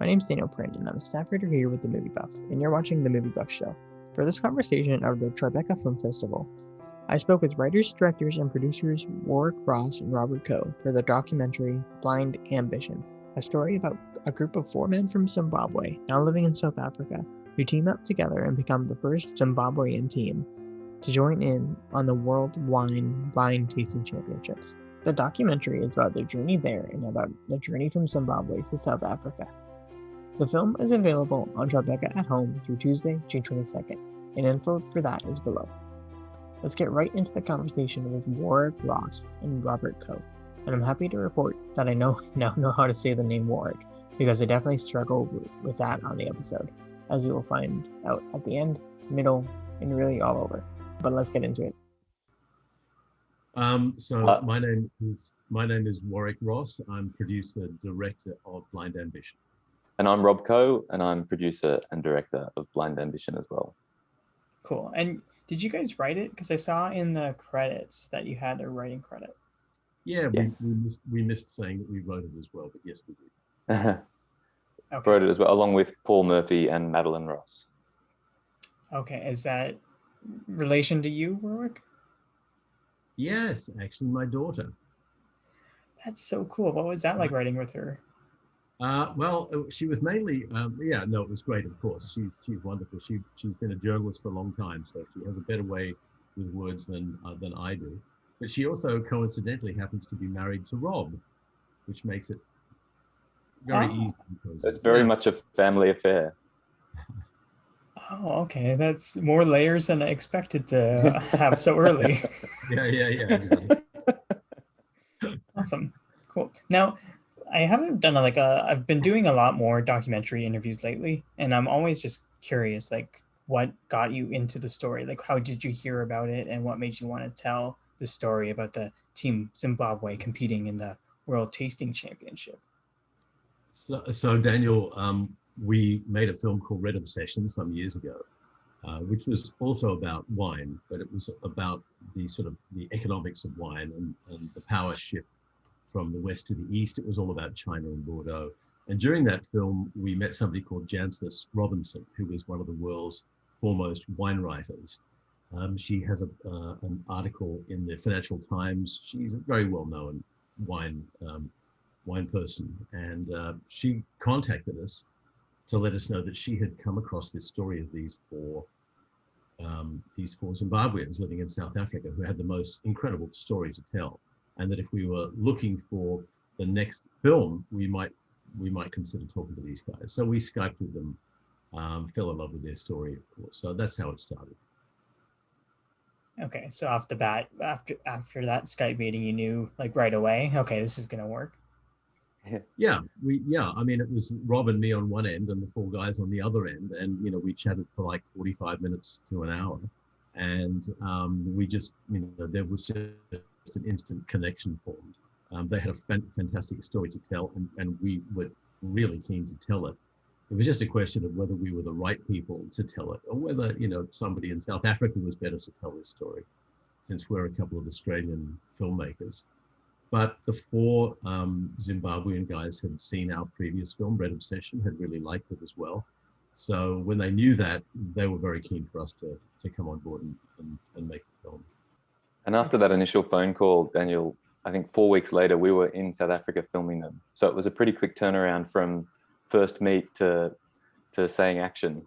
My name's Daniel Prinn, and I'm a staff writer here with The Movie Buff, and you're watching The Movie Buff Show. For this conversation of the Tribeca Film Festival, I spoke with writers, directors, and producers Warwick Ross and Robert Coe for the documentary Blind Ambition, a story about a group of 4 men from Zimbabwe, now living in South Africa, who team up together and become the first Zimbabwean team to join in on the World Wine Blind Tasting Championships. The documentary is about their journey there and about the journey from Zimbabwe to South Africa. The film is available on Tribeca at home through Tuesday, June 22nd, and info for that is below. Let's get right into the conversation with Warwick Ross and Robert Coe. And I'm happy to report that I now know how to say the name Warwick, because I definitely struggled with that on the episode, as you will find out at the end, middle, and really all over. But let's get into it. My name is Warwick Ross. I'm producer, director of Blind Ambition. And I'm Rob Coe, and I'm producer and director of Blind Ambition as well. Cool. And did you guys write it? Because I saw in the credits that you had a writing credit. Yeah, yes. we missed saying that we wrote it as well, but yes, we did. Okay. Wrote it as well, along with Paul Murphy and Madeline Ross. Okay, is that relation to you, Warwick? Yes, actually, my daughter. That's so cool. What was that like writing with her? Well, she was mainly, it was great, of course. She's wonderful. She's been a journalist for a long time, so she has a better way with words than I do. But she also coincidentally happens to be married to Rob, which makes it very easy. It's very much a family affair. Oh, okay. That's more layers than I expected to have so early. Yeah. Awesome. Cool. Now, I haven't done I've been doing a lot more documentary interviews lately, and I'm always just curious, what got you into the story? How did you hear about it, and what made you want to tell the story about the team Zimbabwe competing in the World Tasting Championship? So Daniel, we made a film called Red Obsession some years ago, which was also about wine, but it was about the economics of wine and the power shift from the west to the east. It was all about China and Bordeaux. And during that film, we met somebody called Jancis Robinson, who is one of the world's foremost wine writers. She has an article in the Financial Times. She's a very well-known wine person, and she contacted us to let us know that she had come across this story of these four Zimbabweans living in South Africa who had the most incredible story to tell, and that if we were looking for the next film, we might consider talking to these guys. So we Skyped with them, fell in love with their story, of course. So that's how it started. Okay, so off the bat, after that Skype meeting, you knew right away, okay, this is gonna work. Yeah. I mean, it was Rob and me on one end and the four guys on the other end, and we chatted for 45 minutes to an hour, and we just, there was just an instant connection formed. They had a fantastic story to tell, and we were really keen to tell it. It was just a question of whether we were the right people to tell it, or whether somebody in South Africa was better to tell this story, since we're a couple of Australian filmmakers. But the four Zimbabwean guys had seen our previous film, Red Obsession, had really liked it as well. So when they knew that, they were very keen for us to come on board and make the film. And after that initial phone call, Daniel, I think 4 weeks later, we were in South Africa filming them. So it was a pretty quick turnaround from first meet to saying action.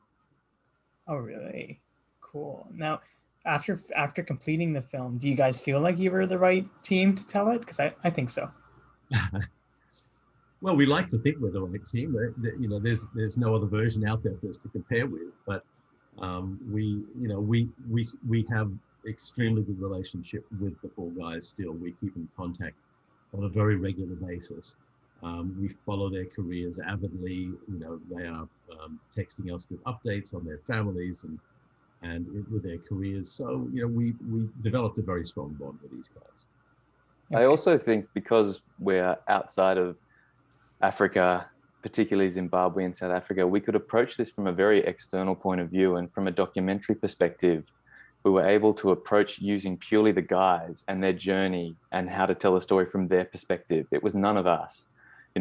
Oh, really? Cool. Now, after completing the film, do you guys feel like you were the right team to tell it? Because I think so. Well, we like to think we're the right team. There's no other version out there for us to compare with. But we have extremely good relationship with the four guys still. We keep in contact on a very regular basis. We follow their careers avidly. They are texting us with updates on their families and with their careers. So, we developed a very strong bond with these guys. I also think because we're outside of Africa, particularly Zimbabwe and South Africa, we could approach this from a very external point of view, and from a documentary perspective, we were able to approach using purely the guys and their journey and how to tell a story from their perspective. It was none of us.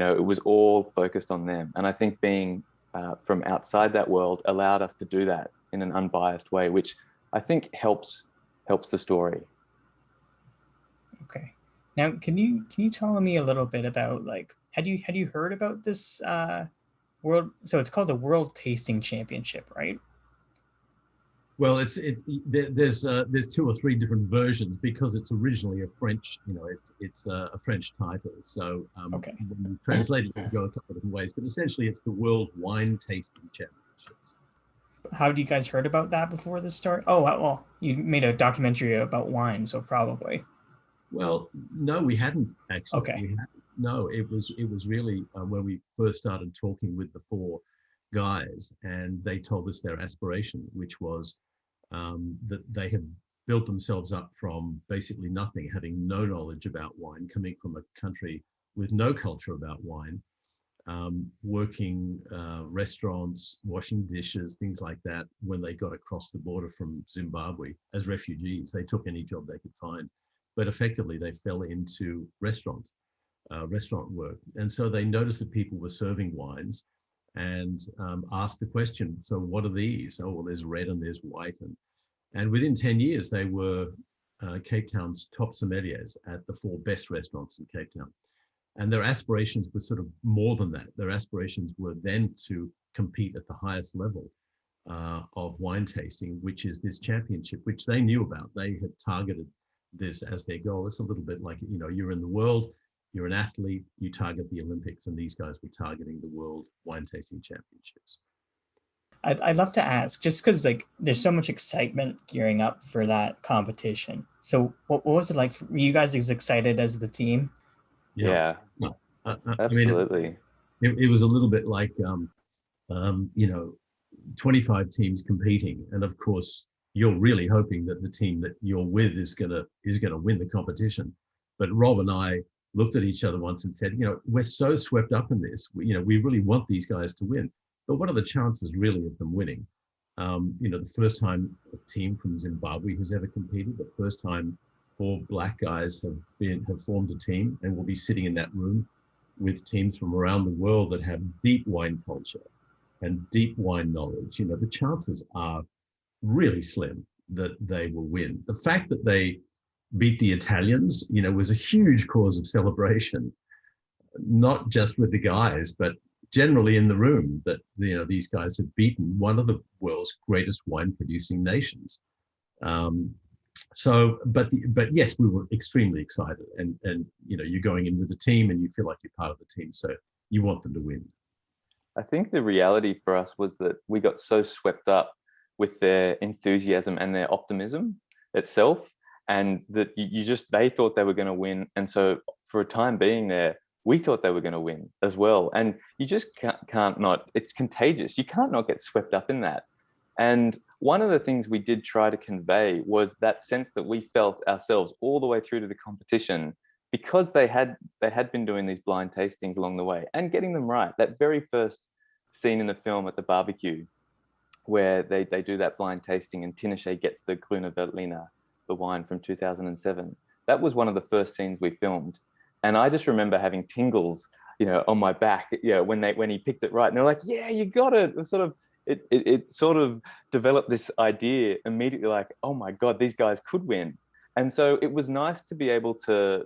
It was all focused on them. And I think being from outside that world allowed us to do that in an unbiased way, which I think helps the story. Okay. Now, can you tell me a little bit about, like, had you heard about this world? So it's called the World Tasting Championship, right? Well, there's 2 or 3 different versions because it's originally a French, it's a French title. So Okay. when you translate it, you go a couple of different ways, but essentially it's the World Wine Tasting Championships. How had you guys heard about that before this start? Oh, well, you made a documentary about wine, so probably. Well, no, we hadn't actually. Okay. We hadn't. No, it was really when we first started talking with the 4 guys, and they told us their aspiration, which was that they had built themselves up from basically nothing, having no knowledge about wine, coming from a country with no culture about wine, working restaurants, washing dishes, things like that. When they got across the border from Zimbabwe as refugees, they took any job they could find, but effectively they fell into restaurant work. And so they noticed that people were serving wines and asked the question, so what are these? Oh, well, there's red and there's white. And within 10 years, they were Cape Town's top sommeliers at the 4 best restaurants in Cape Town. And their aspirations were sort of more than that. Their aspirations were then to compete at the highest level of wine tasting, which is this championship, which they knew about. They had targeted this as their goal. It's a little bit like, you're in the world, you're an athlete, you target the Olympics, and these guys were targeting the World Wine Tasting Championships. I'd love to ask, just because like there's so much excitement gearing up for that competition. So what was it like? Were you guys as excited as the team? Yeah. No, Absolutely. I mean, it was a little bit like 25 teams competing, and of course you're really hoping that the team that you're with is gonna win the competition. But Rob and I looked at each other once and said, we're so swept up in this. We really want these guys to win, but what are the chances really of them winning? The first time a team from Zimbabwe has ever competed, the first time 4 black guys have formed a team and will be sitting in that room with teams from around the world that have deep wine culture and deep wine knowledge. The chances are really slim that they will win. The fact that they beat the Italians, was a huge cause of celebration, not just with the guys, but generally in the room, that, these guys have beaten one of the world's greatest wine producing nations. But yes, we were extremely excited, and you're going in with the team and you feel like you're part of the team, so you want them to win. I think the reality for us was that we got so swept up with their enthusiasm and their optimism itself, and that they thought they were going to win. And so for a time being there, we thought they were going to win as well. And you just can't not, it's contagious. You can't not get swept up in that. And one of the things we did try to convey was that sense that we felt ourselves all the way through to the competition, because they had been doing these blind tastings along the way and getting them right. That very first scene in the film at the barbecue, where they do that blind tasting and Tinashe gets the Grüne Veltliner, the wine from 2007. That was one of the first scenes we filmed. And I just remember having tingles, on my back, when he picked it right. And they're like, yeah, you got it. It sort of developed this idea immediately, like, oh my God, these guys could win. And so it was nice to be able to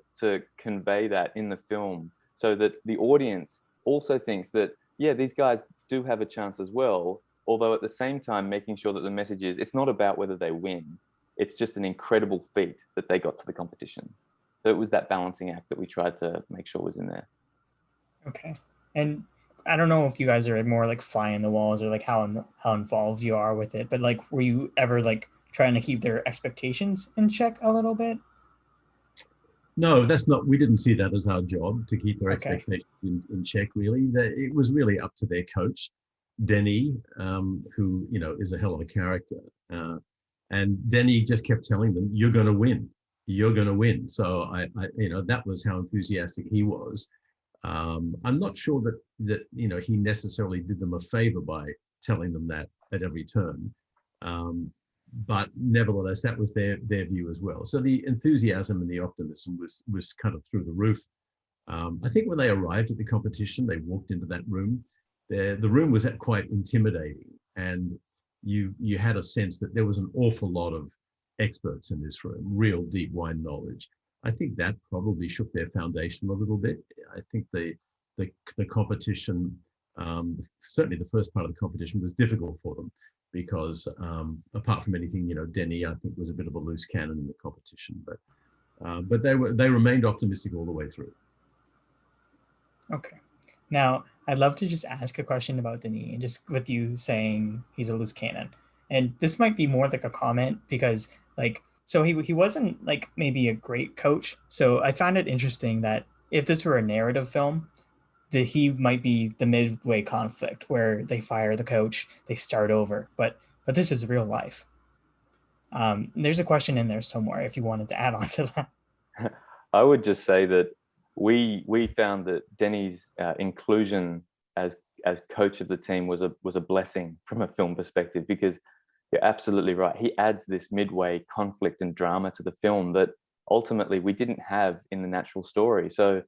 convey that in the film, so that the audience also thinks that, yeah, these guys do have a chance as well. Although at the same time, making sure that the message is, it's not about whether they win. It's just an incredible feat that they got to the competition. So it was that balancing act that we tried to make sure was in there. Okay. And I don't know if you guys are more like fly in the walls, or like how involved you are with it, but like, were you ever like trying to keep their expectations in check a little bit? No, that's not. We didn't see that as our job, to keep their Okay. expectations in check. Really, it was really up to their coach, Denny, who is a hell of a character. And Denny just kept telling them, "You're going to win. You're going to win." So I that was how enthusiastic he was. I'm not sure that he necessarily did them a favor by telling them that at every turn. But nevertheless, that was their view as well. So the enthusiasm and the optimism was kind of through the roof. I think when they arrived at the competition, they walked into that room. The room was quite intimidating, and you had a sense that there was an awful lot of experts in this room, real deep wine knowledge. I think that probably shook their foundation a little bit. I think the competition, certainly the first part of the competition, was difficult for them because apart from anything, Denny, I think, was a bit of a loose cannon in the competition, but they remained optimistic all the way through. Okay. Now, I'd love to just ask a question about Denis, and just with you saying he's a loose cannon. And this might be more like a comment because, so he wasn't like maybe a great coach. So I found it interesting that if this were a narrative film, that he might be the midway conflict where they fire the coach, they start over. But this is real life. There's a question in there somewhere if you wanted to add on to that. I would just say that we found that Denny's inclusion as coach of the team was a blessing from a film perspective, because you're absolutely right. He adds this midway conflict and drama to the film that ultimately we didn't have in the natural story. So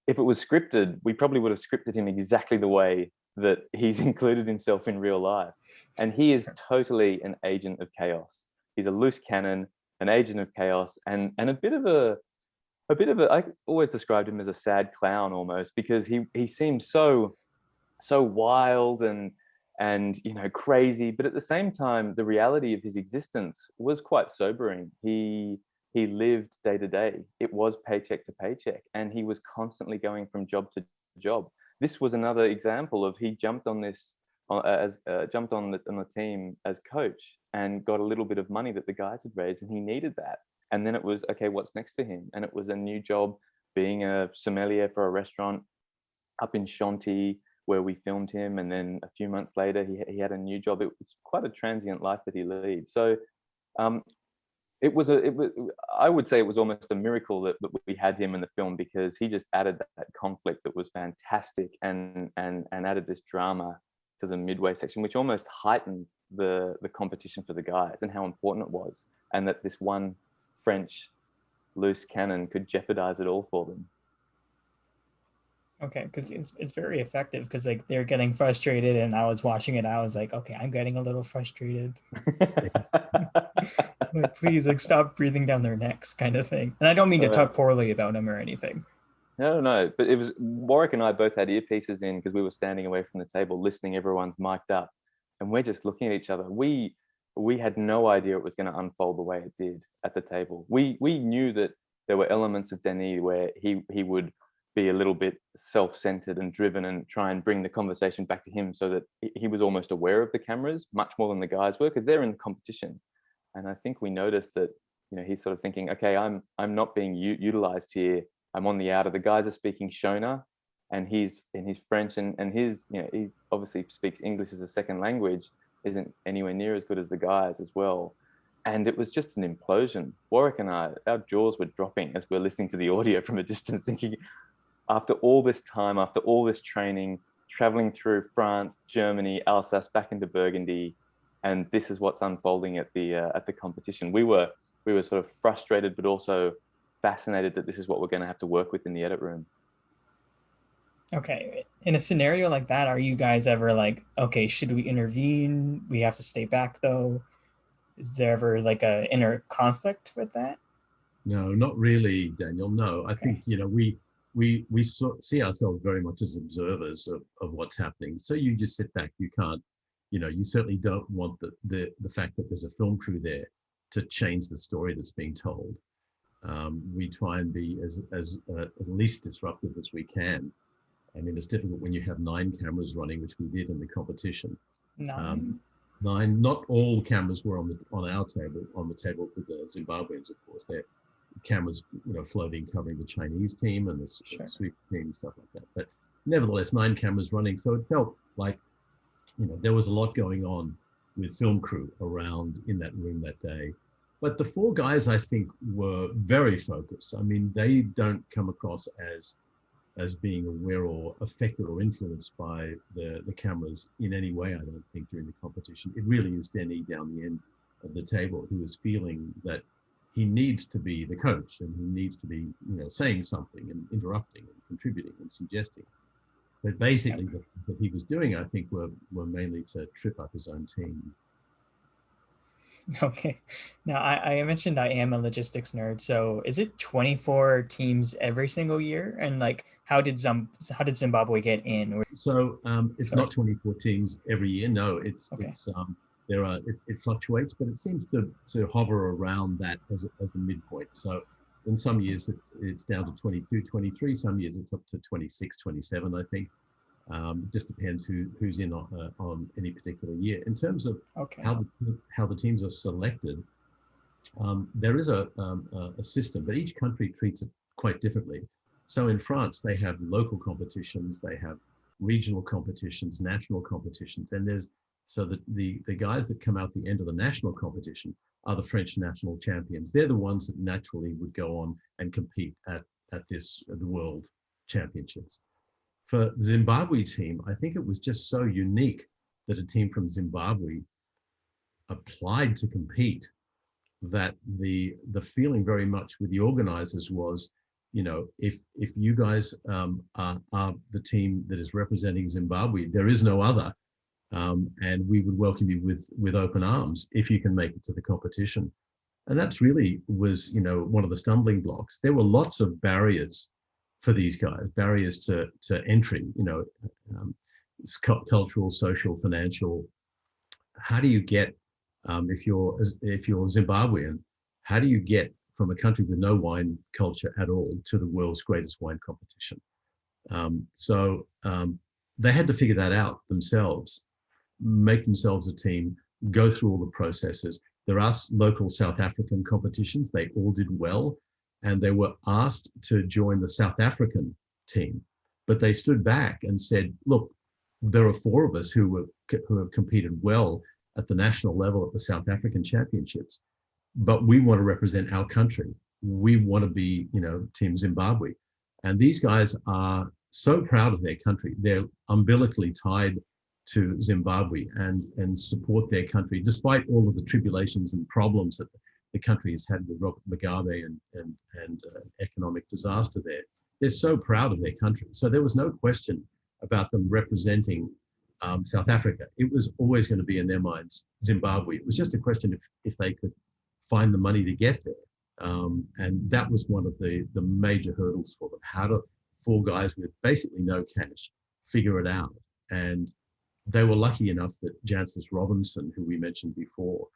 if it was scripted, we probably would have scripted him exactly the way that he's included himself in real life. And he is totally an agent of chaos. He's a loose cannon, an agent of chaos, and a bit of a I always described him as a sad clown almost, because he seemed so wild and crazy, but at the same time the reality of his existence was quite sobering. He lived day to day. It was paycheck to paycheck, and he was constantly going from job to job. This was another example of he jumped on this jumped on the team as coach and got a little bit of money that the guys had raised, and he needed that. And then it was, okay, what's next for him? And it was a new job being a sommelier for a restaurant up in Shanti where we filmed him. And then a few months later, he had a new job. It was quite a transient life that he leads. So I would say it was almost a miracle that we had him in the film, because he just added that conflict that was fantastic and added this drama to the midway section, which almost heightened the competition for the guys and how important it was, and that this one French loose cannon could jeopardize it all for them. Okay, because it's very effective, because they're getting frustrated, and I was watching it, I was like, okay, I'm getting a little frustrated. Please, stop breathing down their necks, kind of thing. And I don't mean to talk poorly about him or anything. No, but it was Warwick and I both had earpieces in because we were standing away from the table listening. Everyone's mic'd up, and we're just looking at each other. We had no idea it was going to unfold the way it did at the table. We knew that there were elements of Denis where he would be a little bit self-centered and driven and try and bring the conversation back to him, so that he was almost aware of the cameras much more than the guys were, because they're in competition. And I think we noticed that, he's sort of thinking, okay, I'm not being utilized here. I'm on the outer. The guys are speaking Shona, and he's French, and his, he's obviously speaks English as a second language, isn't anywhere near as good as the guys as well. And it was just an implosion. Warwick and I, our jaws were dropping as we're listening to the audio from a distance, thinking, after all this time, after all this training, traveling through France, Germany, Alsace, back into Burgundy, and this is what's unfolding at the competition. We were sort of frustrated, but also fascinated that this is what we're going to have to work with in the edit room. Okay, in a scenario like that, are you guys ever like, okay, should we intervene? We have to stay back though. Is there ever a inner conflict with that? No, not really, Daniel. No, I think we see ourselves very much as observers of what's happening. So you just sit back. You can't, you certainly don't want the fact that there's a film crew there to change the story that's being told. We try and be as least disruptive as we can. I mean, it's difficult when you have 9 cameras running, which we did in the competition. 9. 9. Not all cameras were on our table, on the table with the Zimbabweans, of course. They're cameras, floating, covering the Chinese team and the sweep team and stuff like that. But nevertheless, 9 cameras running. So it felt like, there was a lot going on with film crew around in that room that day. But the 4 guys, I think, were very focused. I mean, they don't come across as being aware or affected or influenced by the cameras in any way, I don't think, during the competition. It really is Denny down the end of the table who is feeling that he needs to be the coach, and he needs to be, saying something and interrupting and contributing and suggesting. But basically, the things that he was doing, I think, were mainly to trip up his own team. Okay. Now, I mentioned I am a logistics nerd. So is it 24 teams every single year? And like, how did Zimbabwe get in? So it's not 24 teams every year. No, it fluctuates, but it seems to hover around that as the midpoint. So in some years it's down to 22, 23. Some years it's up to 26, 27, I think. Just depends who's in on any particular year. In terms of how the teams are selected, there is a system, but each country treats it quite differently. So in France, they have local competitions, they have regional competitions, national competitions, and the guys that come out the end of the national competition are the French national champions. They're the ones that naturally would go on and compete at the World Championships. For the Zimbabwe team, I think it was just so unique that a team from Zimbabwe applied to compete, that the feeling very much with the organizers was, if you guys are the team that is representing Zimbabwe, there is no other, and we would welcome you with open arms if you can make it to the competition. And that's really was, one of the stumbling blocks. There were lots of barriers for these guys, barriers to entry, cultural, social, financial. How do you get, if you're Zimbabwean, how do you get from a country with no wine culture at all to the world's greatest wine competition? So they had to figure that out themselves, make themselves a team, go through all the processes. There are local South African competitions. They all did well, and they were asked to join the South African team, but they stood back and said, look, there are 4 of us who have competed well at the national level at the South African championships, but we want to represent our country. We want to be, Team Zimbabwe. And these guys are so proud of their country. They're umbilically tied to Zimbabwe and support their country, despite all of the tribulations and problems that the country has had with Robert Mugabe and economic disaster there. They're so proud of their country. So there was no question about them representing South Africa. It was always going to be in their minds Zimbabwe. It was just a question if they could find the money to get there. And that was one of the major hurdles for them. How do 4 guys with basically no cash figure it out? And they were lucky enough that Jancis Robinson, who we mentioned before,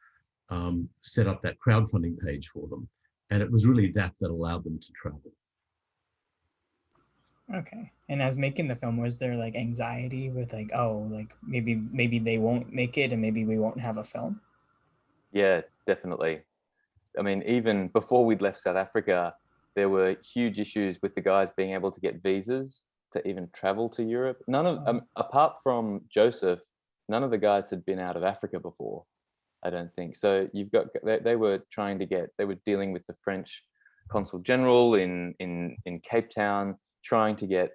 set up that crowdfunding page for them. And it was really that allowed them to travel. Okay. And as making the film, was there like anxiety with like, oh, like maybe they won't make it and maybe we won't have a film? Yeah, definitely. I mean, even before we'd left South Africa, there were huge issues with the guys being able to get visas to even travel to Europe. None of, apart from Joseph, none of the guys had been out of Africa before, I don't think. So you've got, they were dealing with the French Consul General in Cape Town, trying to get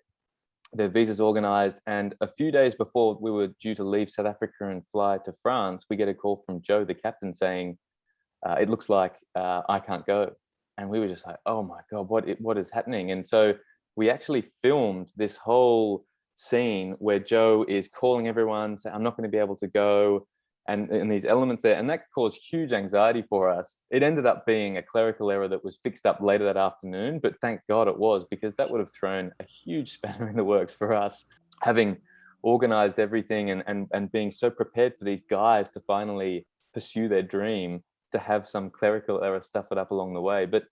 their visas organized. And a few days before we were due to leave South Africa and fly to France, we get a call from Joe, the captain, saying, it looks like I can't go. And we were just like, oh my God, what is happening? And so we actually filmed this whole scene where Joe is calling everyone, saying, I'm not going to be able to go, and these elements there. And that caused huge anxiety for us. It ended up being a clerical error that was fixed up later that afternoon, but thank God it was, because that would have thrown a huge spanner in the works for us, having organized everything and being so prepared for these guys to finally pursue their dream, to have some clerical error stuff it up along the way. But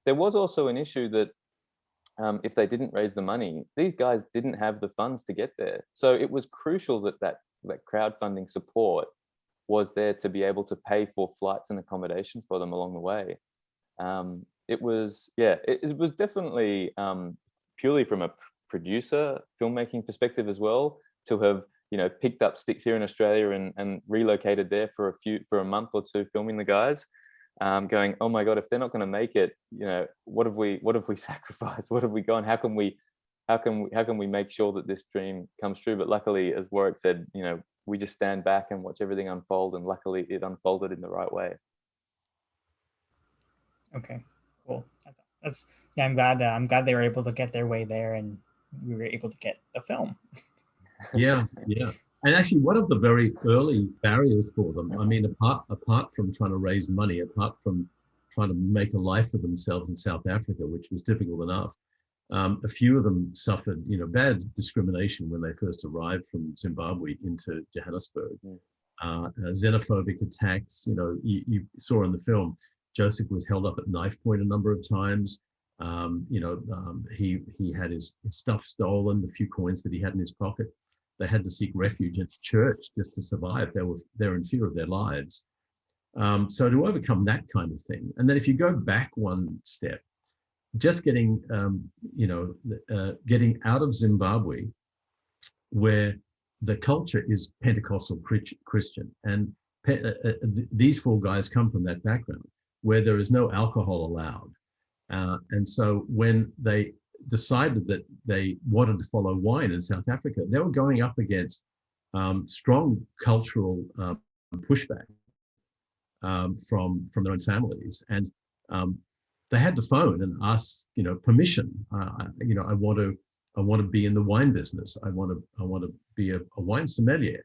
there was also an issue that if they didn't raise the money, these guys didn't have the funds to get there. So it was crucial that crowdfunding support was there to be able to pay for flights and accommodations for them along the way. It was definitely purely from a producer filmmaking perspective as well, to have picked up sticks here in Australia and relocated there for a month or 2 filming the guys, going, oh my God, if they're not going to make it, what have we sacrificed? What have we gone? How can we make sure that this dream comes true? But luckily, as Warwick said, we just stand back and watch everything unfold, and luckily it unfolded in the right way. Okay, cool. That's yeah. I'm glad they were able to get their way there, and we were able to get the film. Yeah, yeah. And actually, one of the very early barriers for them, I mean, apart from trying to raise money, apart from trying to make a life for themselves in South Africa, which was difficult enough, a few of them suffered, bad discrimination when they first arrived from Zimbabwe into Johannesburg. Xenophobic attacks. You saw in the film, Joseph was held up at knife point a number of times. He had his stuff stolen, the few coins that he had in his pocket. They had to seek refuge in the church just to survive. They're in fear of their lives. So to overcome that kind of thing, and then if you go back one step, just getting getting out of Zimbabwe, where the culture is Pentecostal Christian, and these four guys come from that background where there is no alcohol allowed, and so when they decided that they wanted to follow wine in South Africa, they were going up against strong cultural pushback from their own families, and they had to phone and ask permission. I want to be in the wine business. I want to be a wine sommelier.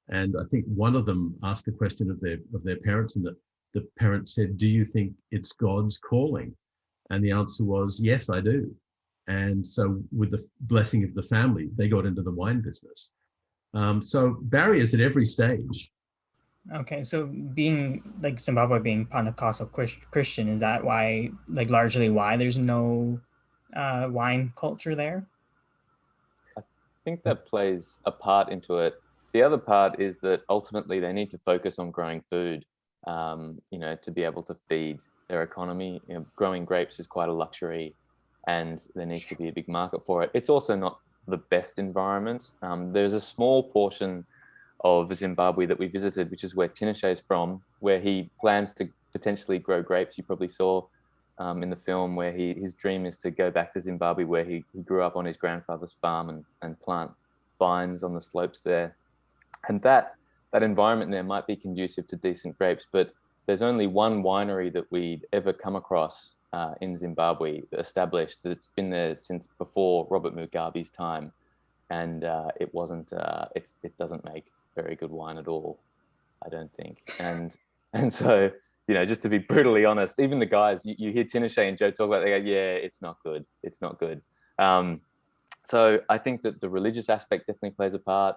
And I think one of them asked the question of their parents, and the parents said, "Do you think it's God's calling?" And the answer was, "Yes, I do." And so with the blessing of the family, they got into the wine business. So barriers at every stage. Okay, so being like Zimbabwe being Pentecostal Christian, is that why, like largely why there's no wine culture there? I think that plays a part into it. The other part is that ultimately they need to focus on growing food, to be able to feed their economy. Growing grapes is quite a luxury, and there needs to be a big market for it. It's also not the best environment. There's a small portion of Zimbabwe that we visited, which is where Tinashe is from, where he plans to potentially grow grapes. You probably saw in the film where his dream is to go back to Zimbabwe, where he grew up on his grandfather's farm and plant vines on the slopes there. And that environment there might be conducive to decent grapes, but there's only one winery that we'd ever come across in Zimbabwe established that's been there since before Robert Mugabe's time, and it doesn't make very good wine at all, I don't think. And so, just to be brutally honest, even the guys, you hear Tinashe and Joe talk about, they go, "Yeah, it's not good. It's not good." So I think that the religious aspect definitely plays a part.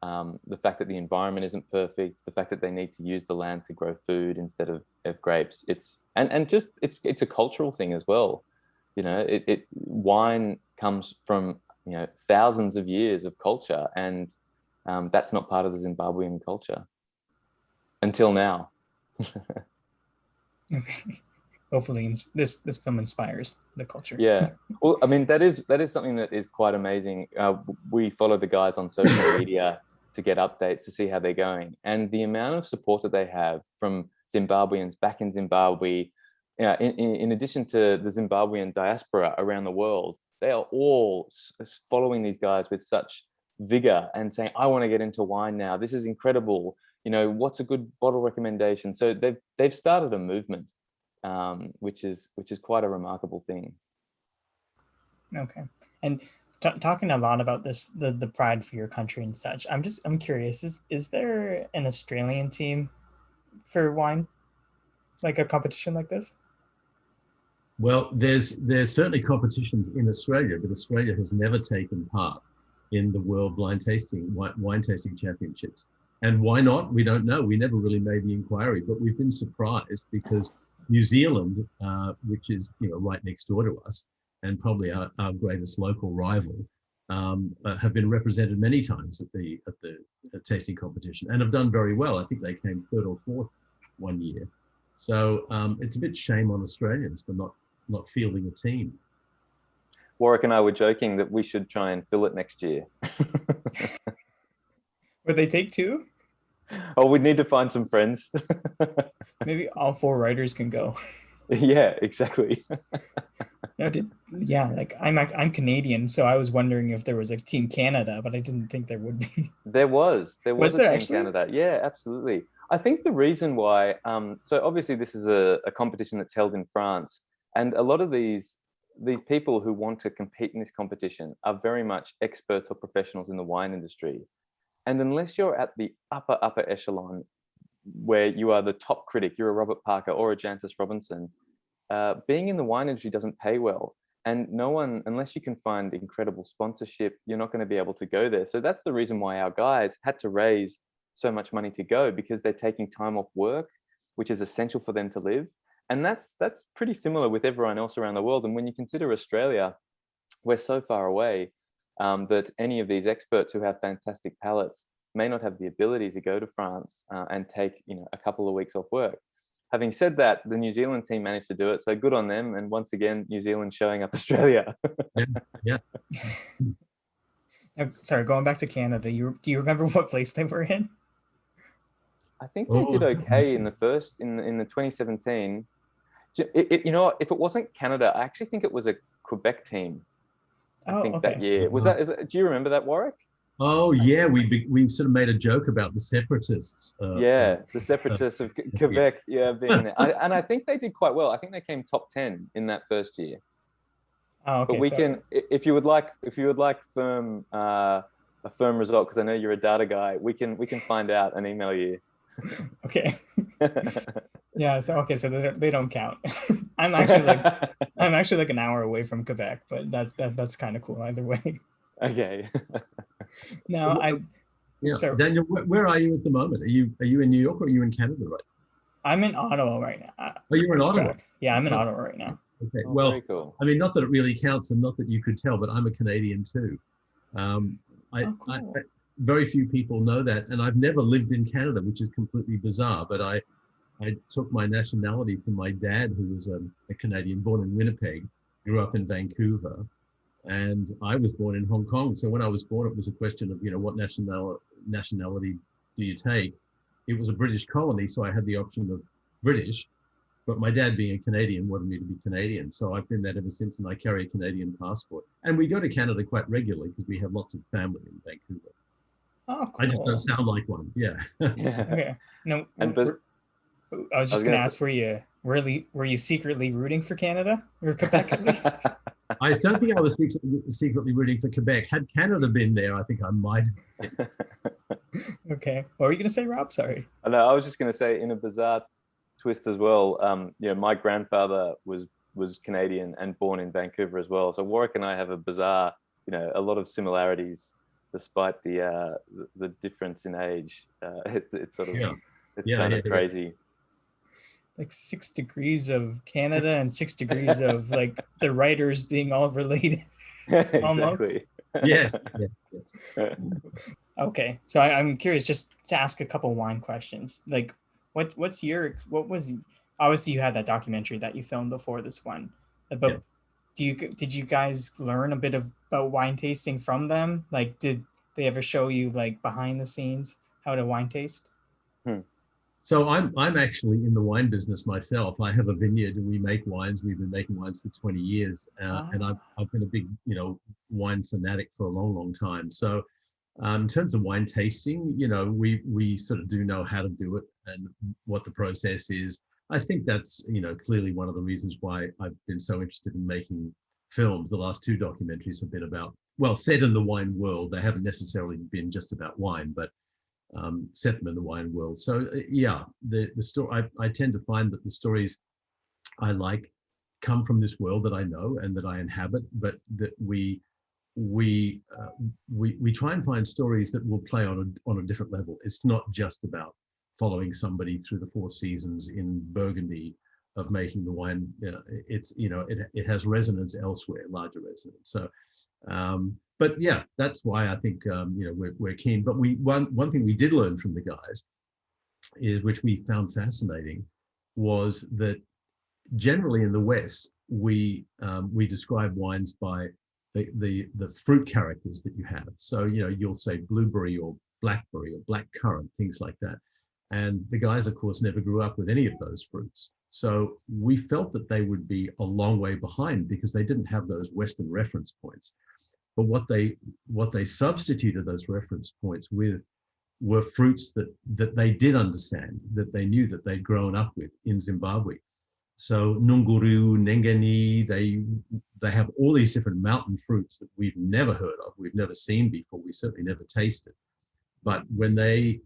The fact that the environment isn't perfect, the fact that they need to use the land to grow food instead of grapes. It's a cultural thing as well. Wine comes from thousands of years of culture, and that's not part of the Zimbabwean culture until now. Okay. Hopefully this film inspires the culture. Yeah. Well, I mean, that is something that is quite amazing. We follow the guys on social media to get updates, to see how they're going. And the amount of support that they have from Zimbabweans back in Zimbabwe, in addition to the Zimbabwean diaspora around the world, they are all following these guys with such vigor and saying, "I want to get into wine now. This is incredible. What's a good bottle recommendation?" So they've started a movement, which is quite a remarkable thing. Okay. And talking a lot about this, the pride for your country and such, I'm curious, is there an Australian team for wine, like a competition like this? Well, there's certainly competitions in Australia, but Australia has never taken part in the World Wine Tasting Championships. And why not? We don't know. We never really made the inquiry, but we've been surprised because New Zealand, which is right next door to us, and probably our greatest local rival, have been represented many times at the tasting competition and have done very well. I think they came third or fourth one year. So it's a bit shame on Australians for not fielding a team. Warwick and I were joking that we should try and fill it next year. Would they take two? Oh, we'd need to find some friends. Maybe all four writers can go. Yeah, exactly. Like I'm Canadian, so I was wondering if there was a Team Canada, but I didn't think there would be. There was a there Team actually? Canada. Yeah, absolutely. I think the reason why, so obviously this is a competition that's held in France, and a lot of these people who want to compete in this competition are very much experts or professionals in the wine industry. And unless you're at the upper echelon, where you are the top critic, you're a Robert Parker or a Jancis Robinson, being in the wine industry doesn't pay well. And no one, unless you can find incredible sponsorship, you're not going to be able to go there. So that's the reason why our guys had to raise so much money to go, because they're taking time off work, which is essential for them to live. And that's pretty similar with everyone else around the world. And when you consider Australia, we're so far away that any of these experts who have fantastic palates may not have the ability to go to France and take a couple of weeks off work. Having said that, the New Zealand team managed to do it, so good on them. And once again, New Zealand showing up Australia. Yeah. Sorry, going back to Canada, do you remember what place they were in? I think they did okay in the 2017. You know what? If it wasn't Canada, I actually think it was a Quebec team. I think that year. Do you remember that, Warwick? Oh yeah, we sort of made a joke about the separatists. The separatists of Quebec, being there. And I think they did quite well. I think they came top 10 in that first year. Oh, okay. But we can, if you would like a firm result, because I know you're a data guy, we can find out and email you. Okay. Yeah. So they don't count. I'm actually like an hour away from Quebec, but that's kind of cool either way. Okay. Now Sorry. Daniel, where are you at the moment? Are you in New York or are you in Canada right now? I'm in Ottawa right now. Oh, you're in Ottawa? Yeah, I'm in Ottawa right now. Okay. Oh, well, very cool. I mean, not that it really counts, and not that you could tell, but I'm a Canadian too. Cool. Very few people know that, and I've never lived in Canada, which is completely bizarre. But I took my nationality from my dad, who was a Canadian, born in Winnipeg, grew up in Vancouver, and I was born in Hong Kong. So when I was born, it was a question of what nationality do you take? It was a British colony, so I had the option of British. But my dad, being a Canadian, wanted me to be Canadian. So I've been that ever since, and I carry a Canadian passport. And we go to Canada quite regularly because we have lots of family in Vancouver. Oh, cool. I just don't sound like one. Yeah. Okay. No, I was just going to ask, were you secretly rooting for Canada or Quebec at least? I don't think I was secretly rooting for Quebec. Had Canada been there, I think I might have. Okay. What were you going to say, Rob? Sorry. No, I was just going to say, in a bizarre twist as well, my grandfather was Canadian and born in Vancouver as well. So Warwick and I have a bizarre, a lot of similarities despite the difference in age. It's sort of kind of crazy. Like 6 degrees of Canada and 6 degrees of like the writers being all related. Exactly. Yes. Okay, so I'm curious, just to ask a couple wine questions. Like, what was obviously you had that documentary that you filmed before this one, but did you guys learn a bit about wine tasting from them? Like, did they ever show you like behind the scenes how to wine taste? So I'm actually in the wine business myself. I have a vineyard and we make wines. We've been making wines for 20 years, and I've been a big wine fanatic for a long time. So in terms of wine tasting, we sort of do know how to do it and what the process is. I think that's clearly one of the reasons why I've been so interested in making films. The last 2 documentaries have been set in the wine world. They haven't necessarily been just about wine, but set them in the wine world. So the story, I tend to find that the stories I like come from this world that I know and that I inhabit, but that we try and find stories that will play on a different level. It's not just about following somebody through the 4 seasons in Burgundy of making the wine. It has resonance elsewhere, larger resonance. So but yeah, that's why I think we're keen. But one thing we did learn from the guys is, which we found fascinating, was that generally in the West we describe wines by the fruit characters that you have. So you'll say blueberry or blackberry or blackcurrant, things like that. And the guys, of course, never grew up with any of those fruits. So we felt that they would be a long way behind because they didn't have those Western reference points. But what they substituted those reference points with were fruits that they did understand, that they knew, that they'd grown up with in Zimbabwe. So Nunguru, Nengeni, they have all these different mountain fruits that we've never heard of, we've never seen before, we certainly never tasted. But when they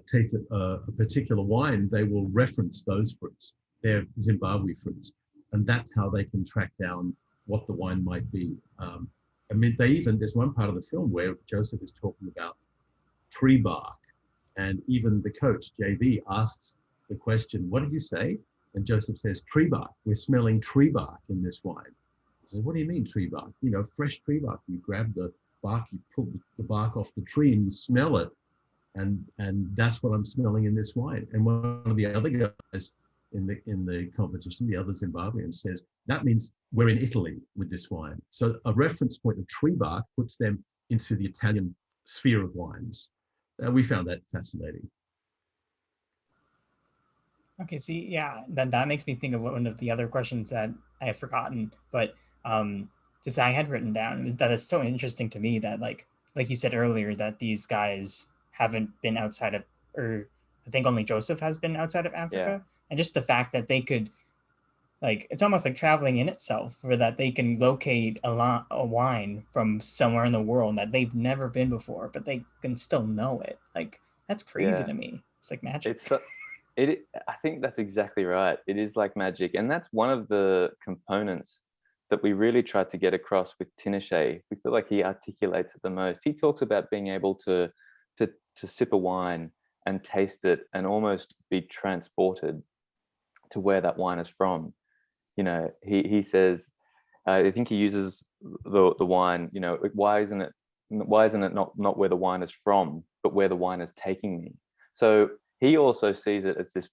taste a particular wine, they will reference those fruits. They're Zimbabwe fruits. And that's how they can track down what the wine might be. I mean, there's one part of the film where Joseph is talking about tree bark. And even the coach, JV, asks the question, what did you say? And Joseph says, tree bark. We're smelling tree bark in this wine. He says, what do you mean tree bark? You know, fresh tree bark. You grab the bark, you pull the bark off the tree and you smell it. And that's what I'm smelling in this wine. And one of the other guys in the competition, the other Zimbabwean, says, that means we're in Italy with this wine. So a reference point of tree bark puts them into the Italian sphere of wines. We found that fascinating. Okay, see, yeah, that makes me think of one of the other questions that I had forgotten, but just I had written down is that it's so interesting to me that like you said earlier that these guys haven't been outside of, or I think only Joseph has been outside of Africa, and just the fact that they could, like, it's almost like traveling in itself, for that they can locate a wine from somewhere in the world that they've never been before, but they can still know it. Like, that's crazy to me. It's like magic. I think that's exactly right. It is like magic. And that's one of the components that we really tried to get across with Tinashe. We feel like he articulates it the most. He talks about being able to sip a wine and taste it and almost be transported to where that wine is from. You know, he says, I think he uses the wine, you know, why isn't it not where the wine is from, but where the wine is taking me? So he also sees it as this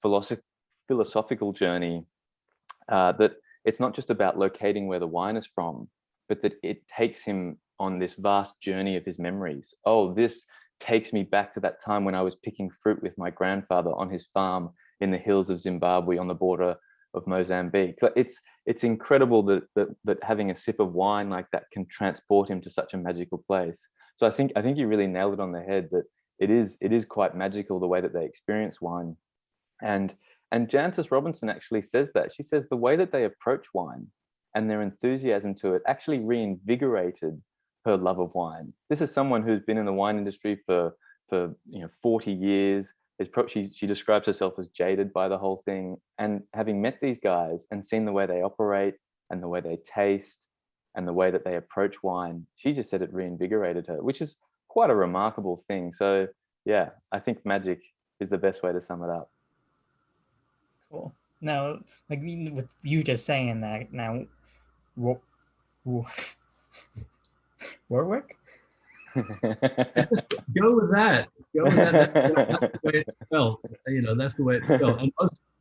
philosophical journey, that it's not just about locating where the wine is from, but that it takes him on this vast journey of his memories. Oh, this takes me back to that time when I was picking fruit with my grandfather on his farm in the hills of Zimbabwe on the border of Mozambique. So it's incredible that having a sip of wine like that can transport him to such a magical place. So I think you really nailed it on the head, that it is quite magical the way that they experience wine. And Jancis Robinson actually says that. She says the way that they approach wine and their enthusiasm to it actually reinvigorated her love of wine. This is someone who's been in the wine industry for 40 years. She describes herself as jaded by the whole thing. And having met these guys and seen the way they operate and the way they taste and the way that they approach wine, she just said it reinvigorated her, which is quite a remarkable thing. So yeah, I think magic is the best way to sum it up. Cool. Now, like with you just saying that, now, Warwick? Go with that. That's the way it's spelled. You know, that's the way it's spelled. And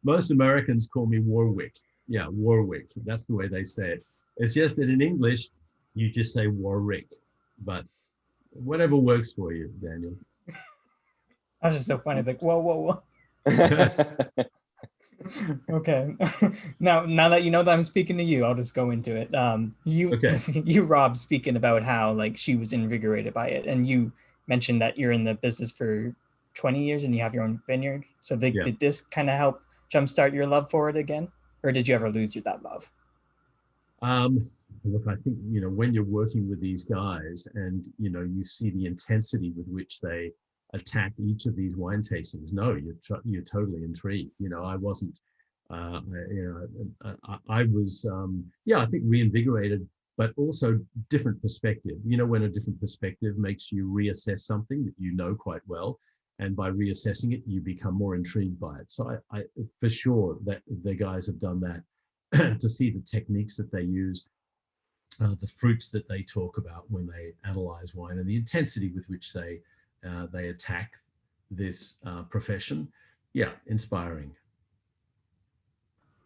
most Americans call me Warwick. Yeah, Warwick. That's the way they say it. It's just that in English, you just say Warwick. But whatever works for you, Daniel. That's just so funny. Like, whoa. Okay. Now that you know that I'm speaking to you, I'll just go into it. You, Rob, speaking about how like she was invigorated by it, and you mentioned that you're in the business for 20 years and you have your own vineyard. So did this kind of help jumpstart your love for it again, or did you ever lose that love? Look, I think, you know, when you're working with these guys and, you know, you see the intensity with which they attack each of these wine tastings, no, you're totally intrigued. You know, I wasn't, I was, I think reinvigorated, but also different perspective. You know, when a different perspective makes you reassess something that you know quite well, and by reassessing it, you become more intrigued by it. So I for sure that the guys have done that. To see the techniques that they use, the fruits that they talk about when they analyze wine, and the intensity with which they attack this profession. Yeah, inspiring.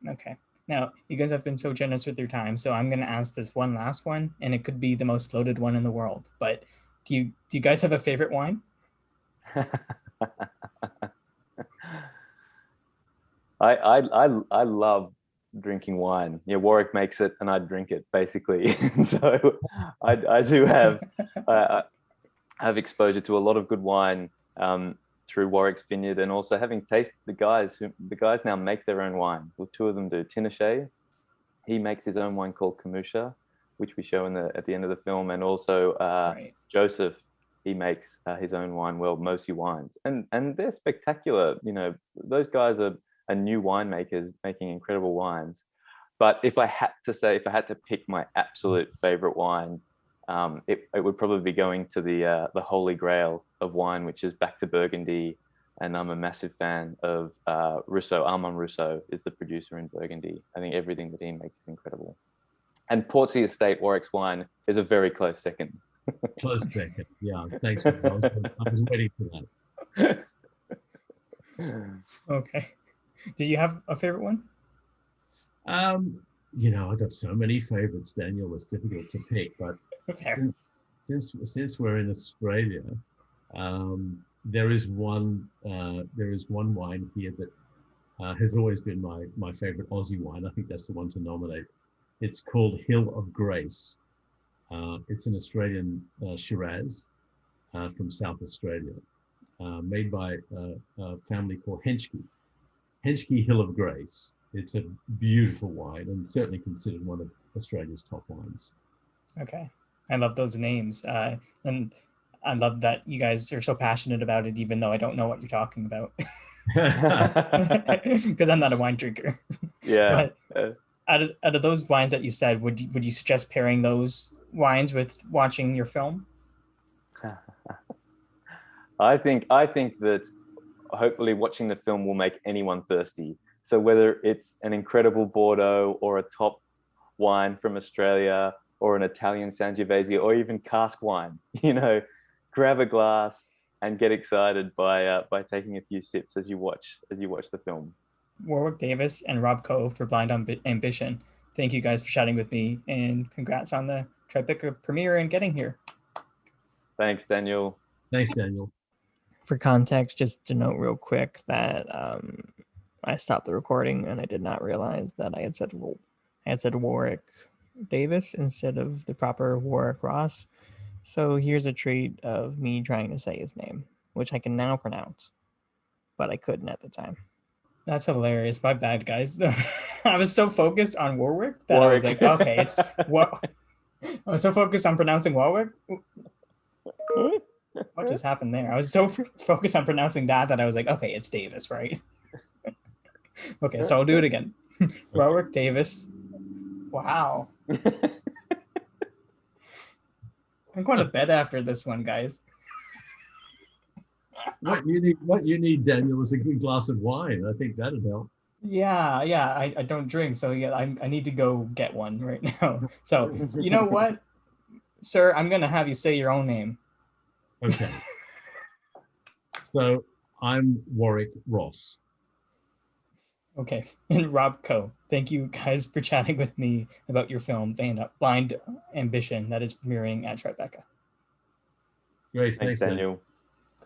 Okay. Now, you guys have been so generous with your time, so I'm going to ask this one last one, and it could be the most loaded one in the world. But do you guys have a favorite wine? I love drinking wine. Yeah, Warwick makes it and I drink it basically. So I do have exposure to a lot of good wine. through Warwick's vineyard, and also having tasted the guys now make their own wine. Well, two of them do. Tinashe, he makes his own wine called Kamusha, which we show at the end of the film, and also Right. Joseph, he makes his own wine, Mosi Wines, and they're spectacular. You know, those guys are new winemakers making incredible wines. But if I had to pick my absolute favorite wine, it would probably be going to the holy grail of wine, which is back to Burgundy. And I'm a massive fan of Rousseau. Armand Rousseau is the producer in Burgundy. I think everything that he makes is incredible. And Portsea Estate Warwick's wine is a very close second. Close second. Yeah, thanks. I was waiting for that. Okay. Do you have a favorite one? You know, I got so many favorites, Daniel. It's difficult to pick, but since we're in Australia, there is one wine here that has always been my favorite Aussie wine. I think that's the one to nominate. It's called Hill of Grace. It's an Australian Shiraz from South Australia, made by a family called Henschke Hill of Grace. It's a beautiful wine and certainly considered one of Australia's top wines. Okay. I love those names. And I love that you guys are so passionate about it, even though I don't know what you're talking about. Because I'm not a wine drinker. Yeah. But out of those wines that you said, would you suggest pairing those wines with watching your film? I think that hopefully watching the film will make anyone thirsty. So whether it's an incredible Bordeaux or a top wine from Australia or an Italian Sangiovese or even cask wine, you know, grab a glass and get excited by taking a few sips as you watch the film. Warwick Davis and Rob Coe for Blind Ambition. Thank you guys for chatting with me, and congrats on the Tribeca premiere and getting here. Thanks, Daniel. Thanks, Daniel. For context, just to note real quick that I stopped the recording and I did not realize that I had said Warwick Davis instead of the proper Warwick Ross. So here's a treat of me trying to say his name, which I can now pronounce, but I couldn't at the time. That's hilarious. My bad, guys. I was so focused on Warwick that I was like, okay, it's what. I was so focused on pronouncing Warwick. What just happened there? I was so focused on pronouncing that I was like, okay, it's Davis, right? Okay, so I'll do it again. Warwick Davis. Wow. I'm going to bed after this one, guys. What you need, Daniel, is a good glass of wine. I think that'd help. Yeah. I don't drink, so yeah, I need to go get one right now. So you know what, sir? I'm gonna have you say your own name. Okay. So I'm Warwick Ross. Okay, and Rob Coe. Thank you guys for chatting with me about your film, Blind Ambition, that is premiering at Tribeca. Great, Thanks, Daniel.